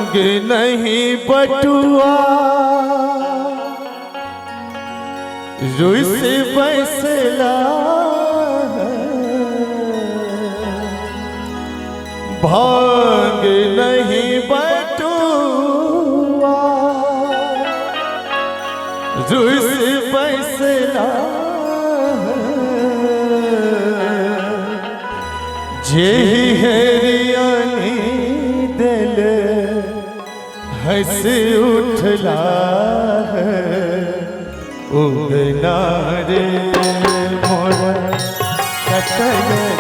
भांग नहीं बटुआ रुई से बैसला भांग नहीं बटुआ रुई से बैसला जेही हरियाणी दिल हंस उठला उगना रे मोरा कतय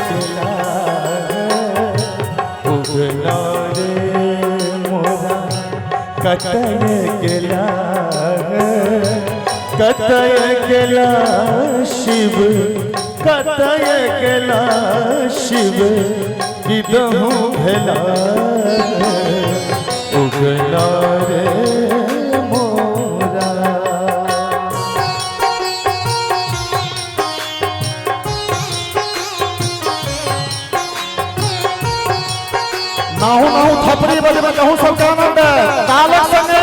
गेला उगना रे मोरा कतय गेला कतय गेला शिव कतय गेला शिव किदहु भेला उगना रे मोरा। नाहू नाहू थपड़ी बजे में कहूँ सबका आनंद है तालक संगे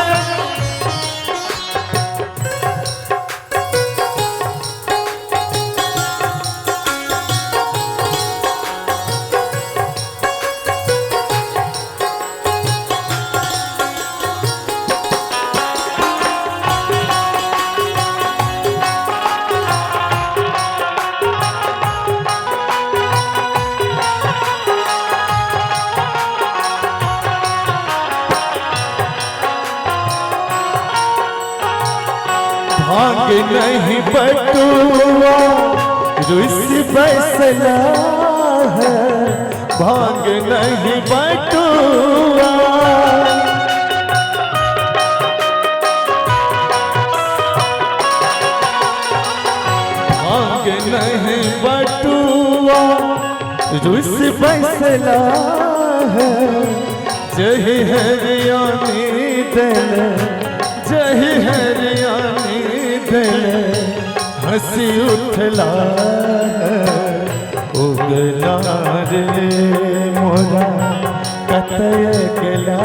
भांग नहीं बटुआ रुई से बैसला है भांग नहीं बटुआ भांग नहीं बटुआ रुई से बैसला है जही हरियाणी दिल जही हरियाणी दिल हंसी उठला उगला रे मोरा कतय गेला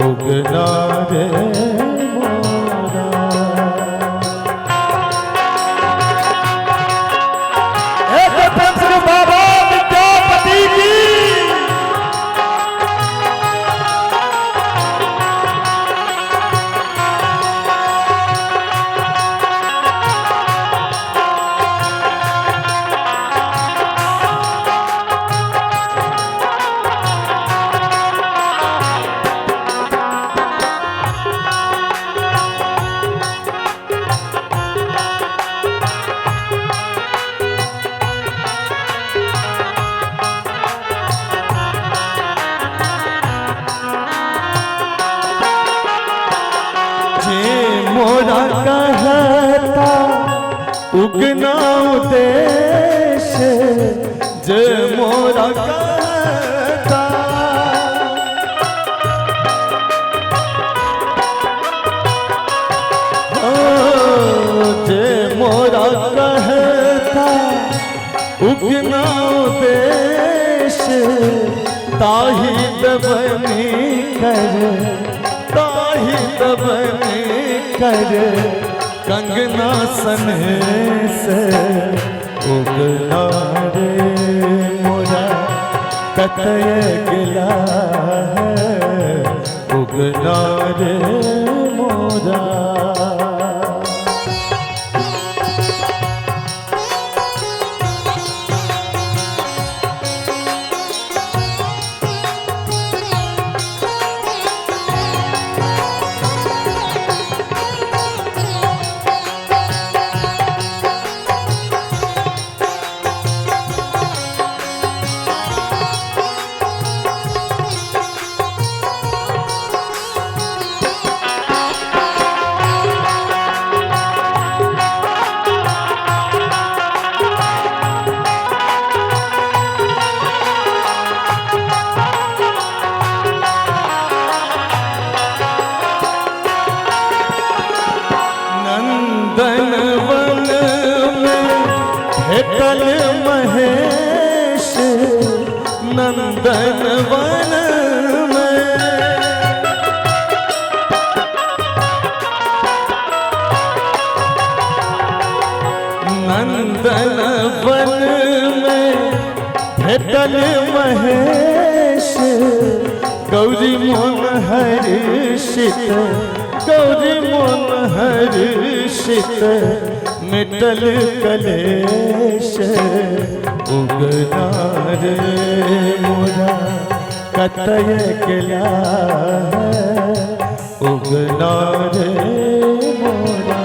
उगला रे मोरा। एक प्रेम से बाबा विद्यापति की मोरा कहता उगना देश जे मोरा कहता जे मोरा कहता उगना देश ताही दबनी कर ताही दबनी कर कंगना सने से उगला रे मोरा कतय गेला उगला रे मोरा। भेटल महेश नंदन वन में मिटल महेश गौरी मोन हर्षित गौरी मोन हर्षित मिटल कलेश उगना रे मोरा कतय केला उगना रे मोरा।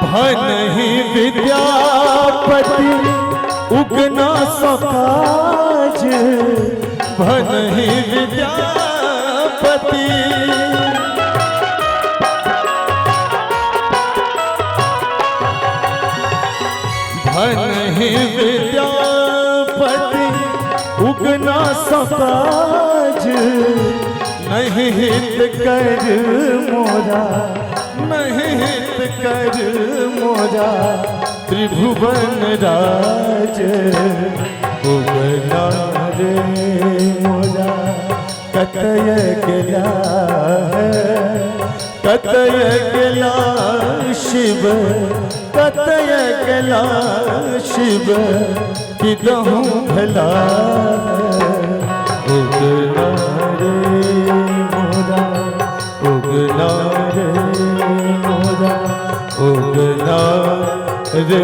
नहीं विद्यापति उगना सकाज नहीं विद्यापति नहीं विद्यापति उगना सकाज नहीं हित कर मोरा नहीं हित कर मोरा त्रिभुवन राज उगना रे मोरा कतय गेला कतय गेला शिव कतय गेला शिव किदहु भला उगना रे मोरा उगना रे मोरा उगना रे